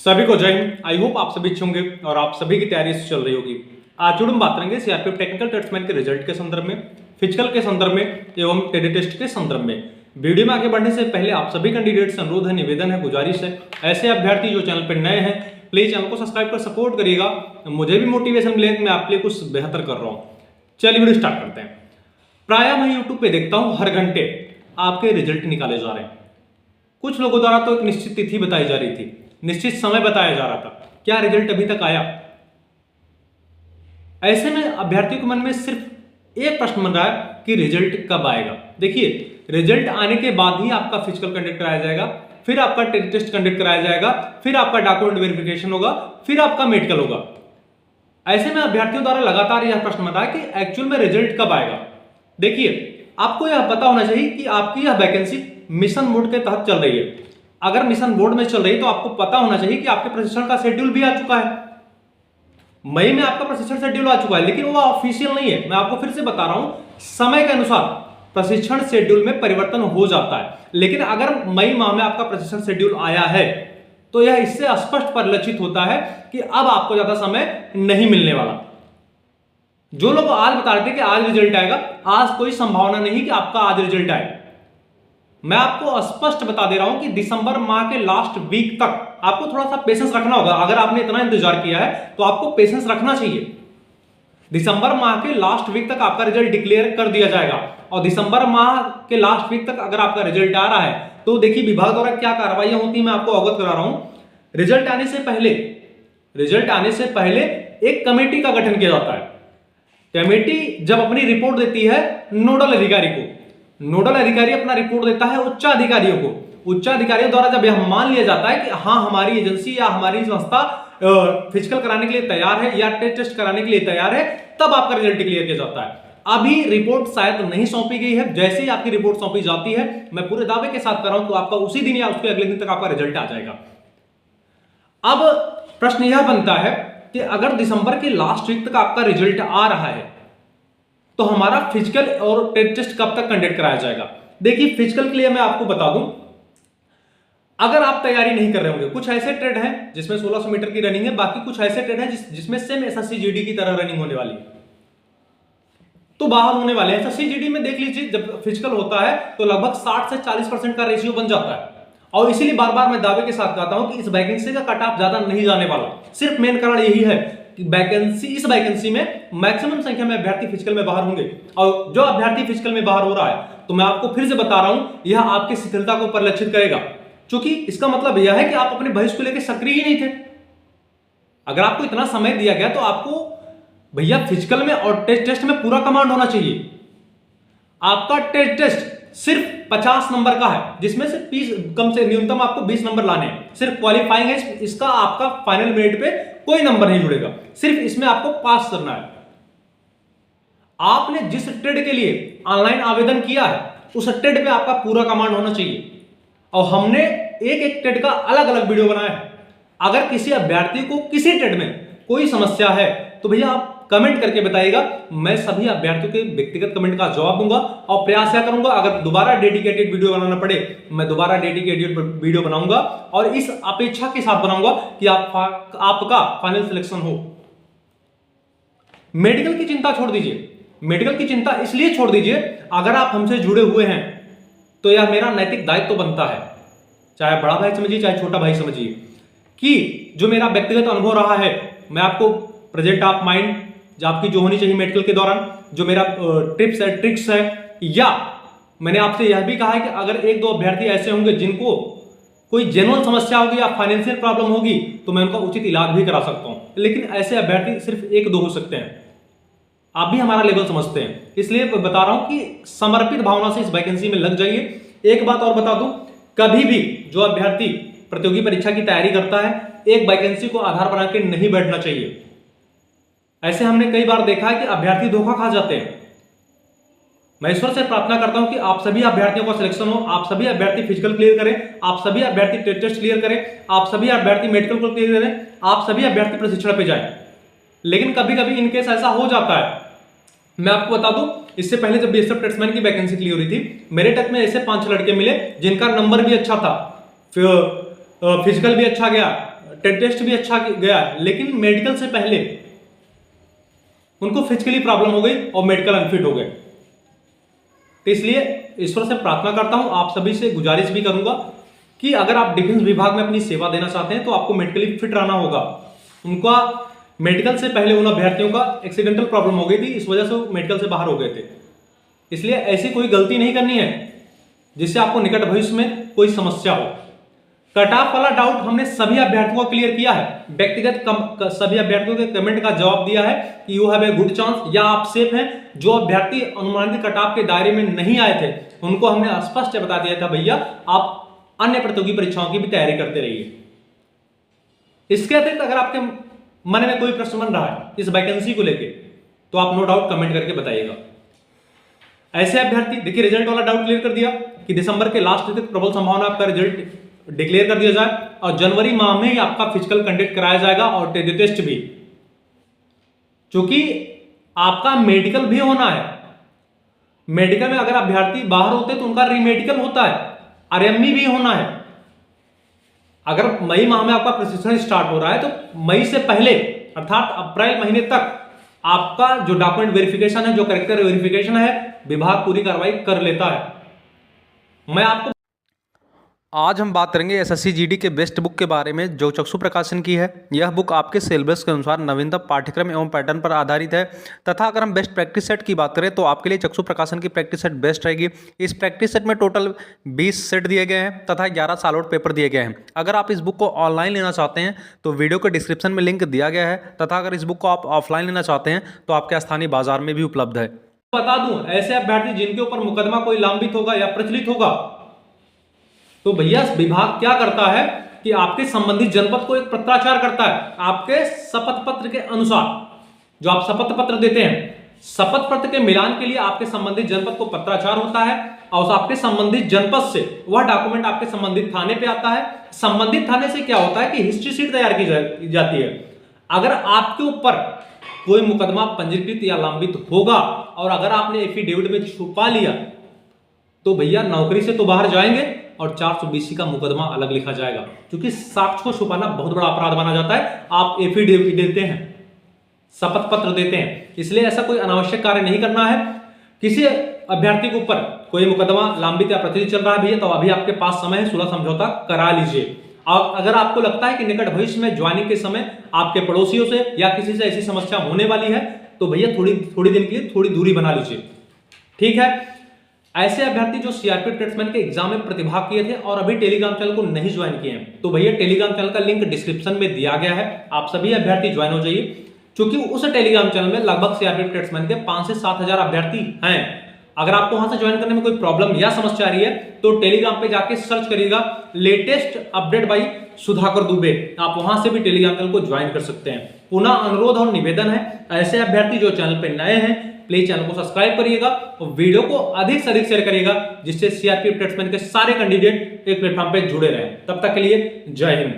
सभी को जय हिंद। आई होप आप सभी अच्छे होंगे और आप सभी की तैयारी चल रही होगी। आज जो हम बात करेंगे सीआरपीएफ टेक्निकल टेस्टमैन के रिजल्ट के संदर्भ में, फिजिकल के संदर्भ में एवं टेली टेस्ट के संदर्भ में। वीडियो में आगे बढ़ने से पहले आप सभी कैंडिडेट से अनुरोध है, निवेदन है, गुजारिश है, ऐसे अभ्यर्थी जो चैनल पर नए हैं प्लीज चैनल को सब्सक्राइब कर सपोर्ट करिएगा। मुझे भी मोटिवेशन मिले कि मैं आपके लिए कुछ बेहतर कर रहा हूँ। चलिए वीडियो स्टार्ट करते हैं। प्राय मैं यूट्यूब पे देखता हूँ हर घंटे आपके रिजल्ट निकाले जा रहे हैं। कुछ लोगों द्वारा तो एक निश्चित तिथि बताई जा रही थी, निश्चित समय बताया जा रहा था, क्या रिजल्ट अभी तक आया? ऐसे में अभ्यर्थियों के मन में सिर्फ एक प्रश्न बन रहा है कि रिजल्ट कब आएगा। देखिए, रिजल्ट आने के बाद ही आपका फिजिकल कंडक्ट कराया जाएगा, फिर आपका टेस्ट कंडक्ट कराया जाएगा, फिर आपका डॉक्यूमेंट वेरिफिकेशन होगा, फिर आपका मेडिकल होगा। ऐसे में अभ्यर्थियों द्वारा लगातार यह प्रश्न बन रहा है कि एक्चुअल में रिजल्ट कब आएगा। देखिए, आपको यह पता होना चाहिए कि आपकी यह वैकेंसी मिशन मोड के तहत चल रही है। अगर मिशन बोर्ड में चल रही है तो आपको पता होना चाहिए कि आपके प्रशिक्षण का शेड्यूल भी आ चुका है। मई में आपका प्रशिक्षण शेड्यूल आ चुका है, लेकिन वो ऑफिशियल नहीं है। मैं आपको फिर से बता रहा हूं, समय के अनुसार प्रशिक्षण शेड्यूल में परिवर्तन हो जाता है। लेकिन अगर मई माह में आपका प्रशिक्षण शेड्यूल आया है तो यह इससे स्पष्ट परिलक्षित होता है कि अब आपको ज्यादा समय नहीं मिलने वाला। जो लोग आज बता रहे थे कि आज रिजल्ट आएगा, आज कोई संभावना नहीं कि आपका आज रिजल्ट आए। मैं आपको स्पष्ट बता दे रहा हूं कि दिसंबर माह के लास्ट वीक तक आपको थोड़ा सा पेशेंस रखना होगा। अगर आपने इतना इंतजार किया है तो आपको पेशेंस रखना चाहिए। दिसंबर माह के लास्ट वीक तक आपका रिजल्ट डिक्लेयर कर दिया जाएगा और दिसंबर माह के लास्ट वीक तक अगर आपका रिजल्ट आ रहा है तो देखिए विभाग द्वारा क्या कार्रवाइयां होती है मैं आपको अवगत करा रहा हूं। रिजल्ट आने से पहले एक कमेटी का गठन किया जाता है। कमेटी जब अपनी रिपोर्ट देती है नोडल अधिकारी को, नोडल अधिकारी अपना रिपोर्ट देता है उच्चाधिकारियों को। उच्चाधिकारियों द्वारा जब यह मान लिया जाता है कि हाँ हमारी एजेंसी या हमारी संस्था फिजिकल कराने के लिए तैयार है या टेस्ट कराने के लिए तैयार है, तब आपका रिजल्ट डिक्लेयर किया जाता है। अभी रिपोर्ट शायद नहीं सौंपी गई है। जैसे ही आपकी रिपोर्ट सौंपी जाती है, मैं पूरे दावे के साथ कर रहा हूं तो आपका उसी दिन या उसके अगले दिन तक आपका रिजल्ट आ जाएगा। अब प्रश्न यह बनता है कि अगर दिसंबर के लास्ट वीक तक आपका रिजल्ट आ रहा है तो हमारा फिजिकल और टेस्ट कब तक कंडक्ट कराया जाएगा। देखिए, फिजिकल के लिए मैं आपको बता दूं, अगर आप तैयारी नहीं कर रहे होंगे, कुछ ऐसे ट्रेड हैं जिसमें 1600 मीटर की रनिंग है, बाकी कुछ ऐसे ट्रेड हैं जिसमें सेम एसएससी जीडी की तरह रनिंग होने वाली है, तो बाहर होने वाले हैं। एसएससी जीडी में देख लीजिए, जब फिजिकल होता है तो लगभग 60 से 40% का रेशियो बन जाता है। और इसीलिए बार बार मैं दावे के साथ कहता हूं कि इस वैकेंसी का कट ऑफ ज्यादा नहीं जाने वाला। सिर्फ मेन कारण यही है कि इस वैकेंसी में मैक्सिमम संख्या में अभ्यर्थी फिजिकल में बाहर होंगे। और जो अभ्यर्थी फिजिकल में बाहर हो रहा है, तो मैं आपको फिर से बता रहा हूं, यह आपकी शिथिलता को परिलक्षित करेगा, क्योंकि इसका मतलब यह है कि आप अपने भविष्य को लेकर सक्रिय ही नहीं थे। अगर आपको इतना समय दिया गया तो आपको भैया फिजिकल में और टेस्ट में पूरा कमांड होना चाहिए। आपका टेस्ट सिर्फ 50 नंबर का है, जिसमें से 20 कम से न्यूनतम आपको 20 नंबर लाने हैं। सिर्फ क्वालिफाइंग है, इसका आपका फाइनल मेरिट पे कोई नंबर नहीं जुड़ेगा, सिर्फ इसमें आपको पास करना है। आपने जिस ट्रेड के लिए ऑनलाइन आवेदन किया है उस ट्रेड पे आपका पूरा कमांड होना चाहिए। और हमने एक एक ट्रेड का अलग अलग वीडियो बनाया है। अगर किसी अभ्यर्थी को किसी ट्रेड में कोई समस्या है तो भैया आप कमेंट करके बताइएगा, मैं सभी अभ्यर्थियों के व्यक्तिगत कमेंट का जवाब दूंगा और प्रयास क्या करूंगा, अगर दोबारा डेडिकेटेड वीडियो बनाना पड़े मैं दोबारा डेडिकेटेड वीडियो बनाऊंगा और इस अपेक्षा के साथ बनाऊंगा कि आपका फाइनल सिलेक्शन हो। मेडिकल की चिंता छोड़ दीजिए। मेडिकल की चिंता इसलिए छोड़ दीजिए, अगर आप हमसे जुड़े हुए हैं तो यह मेरा नैतिक दायित्व बनता है, चाहे बड़ा भाई समझिए चाहे छोटा भाई समझिए, कि जो मेरा व्यक्तिगत अनुभव रहा है मैं आपको प्रेजेंट ऑफ माइंड जो आपकी जो होनी चाहिए मेडिकल के दौरान, जो मेरा टिप्स है ट्रिक्स है, या मैंने आपसे यह भी कहा है कि अगर एक दो अभ्यर्थी ऐसे होंगे जिनको कोई जेन्युइन समस्या होगी या फाइनेंशियल प्रॉब्लम होगी तो मैं उनका उचित इलाज भी करा सकता हूं। लेकिन ऐसे अभ्यर्थी सिर्फ एक दो हो सकते हैं। आप भी हमारा लेवल समझते हैं, इसलिए बता रहा हूं कि समर्पित भावना से इस वैकेंसी में लग जाइए। एक बात और बता दूं, कभी भी जो अभ्यर्थी प्रतियोगी परीक्षा की तैयारी करता है एक वैकेंसी को आधार बना के नहीं बैठना चाहिए। ऐसे हमने कई बार देखा है कि अभ्यर्थी धोखा खा जाते हैं। मैं ईश्वर से प्रार्थना करता हूं कि आप सभी अभ्यर्थियों का सिलेक्शन हो, आप सभी अभ्यर्थी फिजिकल क्लियर करें, आप सभी अभ्यर्थी टेस्ट क्लियर करें, आप सभी अभ्यर्थी मेडिकल को क्लियर करें, आप सभी अभ्यर्थी प्रशिक्षण पे जाएं। लेकिन कभी कभी इनकेस ऐसा हो जाता है, मैं आपको बता दूं, इससे पहले जब बीएसएफ टेस्टमैन की वैकेंसी क्लियर हुई थी, मेरे टच में ऐसे 5 लड़के मिले जिनका नंबर भी अच्छा था, फिजिकल भी अच्छा गया, टेस्ट भी अच्छा गया, लेकिन मेडिकल से पहले उनको फिजिकली प्रॉब्लम हो गई और मेडिकल अनफिट हो गए। तो इसलिए ईश्वर से प्रार्थना करता हूं, आप सभी से गुजारिश भी करूंगा कि अगर आप डिफेंस विभाग में अपनी सेवा देना चाहते हैं तो आपको मेडिकली फिट रहना होगा। उनका मेडिकल से पहले उन अभ्यर्थियों का एक्सीडेंटल प्रॉब्लम हो गई थी, इस वजह से वो मेडिकल से बाहर हो गए थे। इसलिए ऐसी कोई गलती नहीं करनी है जिससे आपको निकट भविष्य में कोई समस्या हो। कट ऑफ वाला डाउट हमने सभी अभ्यर्थियों को क्लियर किया है, व्यक्तिगत सभी अभ्यर्थियों के कमेंट का जवाब दिया है कि you have a good chance या आप सेफ हैं। जो अभ्यर्थी अनुमानित कट ऑफ के दायरे में नहीं आए थे उनको हमने स्पष्ट बता दिया था, भैया आप अन्य प्रतियोगी परीक्षाओं की भी तैयारी करते रहिए। इसके अतिरिक्त अगर आपके मन में कोई प्रश्न बन रहा है इस वैकेंसी को लेके तो आप नो डाउट कमेंट करके बताइएगा। ऐसे अभ्यर्थी देखिए, रिजल्ट वाला डाउट क्लियर कर दिया कि दिसंबर के लास्ट तक प्रबल संभावना आपका रिजल्ट डिक्लेयर कर दिया जाए और जनवरी माह में ही आपका फिजिकल कंडक्ट कराया जाएगा और टेस्ट भी, क्योंकि आपका मेडिकल भी होना है। मेडिकल में अगर अभ्यर्थी बाहर होते तो उनका रीमेडिकल होता है, आरएमई भी होना है। अगर मई माह में आपका प्रशिक्षण स्टार्ट हो रहा है तो मई से पहले अर्थात अप्रैल महीने तक आपका जो डॉक्यूमेंट वेरिफिकेशन है, जो कैरेक्टर वेरिफिकेशन है, विभाग पूरी कार्रवाई कर लेता है। मैं आपको आज हम बात करेंगे एसएससी जीडी के बेस्ट बुक के बारे में जो चक्षु प्रकाशन की है। यह बुक आपके सिलेबस के अनुसार नवीनतम पाठ्यक्रम एवं पैटर्न पर आधारित है तथा अगर हम बेस्ट प्रैक्टिस सेट की बात करें तो आपके लिए चक्षु प्रकाशन की प्रैक्टिस सेट बेस्ट रहेगी। इस प्रैक्टिस सेट में टोटल 20 सेट दिए गए हैं तथा 11 सॉलिड पेपर दिए गए हैं। अगर आप इस बुक को ऑनलाइन लेना चाहते हैं तो वीडियो के डिस्क्रिप्शन में लिंक दिया गया है तथा अगर इस बुक को आप ऑफलाइन लेना चाहते हैं तो आपके स्थानीय बाजार में भी उपलब्ध है। बता दूं, ऐसे अभ्यर्थी जिनके ऊपर मुकदमा कोई लंबित होगा या प्रचलित होगा तो भैया विभाग क्या करता है कि आपके संबंधित जनपद को एक पत्राचार करता है आपके शपथ पत्र के अनुसार। जो आप शपथ पत्र देते हैं, शपथ पत्र के मिलान के लिए आपके संबंधित जनपद को पत्राचार होता है और आपके संबंधित जनपद से वह डॉक्यूमेंट आपके संबंधित थाने पे आता है। संबंधित थाने से क्या होता है कि हिस्ट्री शीट तैयार की जाती है। अगर आपके ऊपर कोई मुकदमा पंजीकृत या लंबित होगा और अगर आपने एफिडेविट में छुपा लिया तो भैया नौकरी से तो बाहर जाएंगे और 420 का मुकदमा अलग लिखा जाएगा, क्योंकि साक्ष्य को छुपाना बहुत बड़ा अपराध माना जाता है। आप एफिडेविट देते हैं, शपथ पत्र देते हैं, इसलिए ऐसा कोई अनावश्यक कार्य नहीं करना है। किसी अभ्यर्थी के ऊपर कोई मुकदमा लंबित या प्रचलित चल रहा है भैया तो अभी आपके पास समय है, सुलह समझौता करा लीजिए। और अगर आपको लगता है कि निकट भविष्य में ज्वाइनिंग के समय आपके पड़ोसियों से या किसी से ऐसी समस्या होने वाली है तो भैया थोड़ी दिन के लिए थोड़ी दूरी बना लीजिए, ठीक है। ऐसे अभ्यर्थी जो सीआरपीएफ ट्रेड्समैन के एग्जाम में प्रतिभाग किए थे और अभी टेलीग्राम चैनल को नहीं ज्वाइन किए हैं तो भैया टेलीग्राम चैनल का लिंक डिस्क्रिप्शन में दिया गया है, आप सभी अभ्यर्थी ज्वाइन हो जाइए, क्योंकि उस टेलीग्राम चैनल में लगभग सीआरपीएफ ट्रेड्समैन के 5 से 7 हजार अभ्यर्थी हैं। अगर आपको वहां से ज्वाइन करने में कोई प्रॉब्लम या समस्या आ रही है तो टेलीग्राम पे जाके सर्च करिएगा latest update by Sudhakar Dubey, आप वहां से भी टेलीग्राम चैनल को ज्वाइन कर सकते हैं। पुनः अनुरोध और निवेदन है, ऐसे अभ्यर्थी जो चैनल पे नए हैं प्लीज चैनल को सब्सक्राइब करिएगा और वीडियो को अधिक से अधिक शेयर करिएगा जिससे सीआरपीएफ ट्रेड्समैन के सारे कैंडिडेट एक प्लेटफॉर्म पे जुड़े रहें। तब तक के लिए जय हिंद।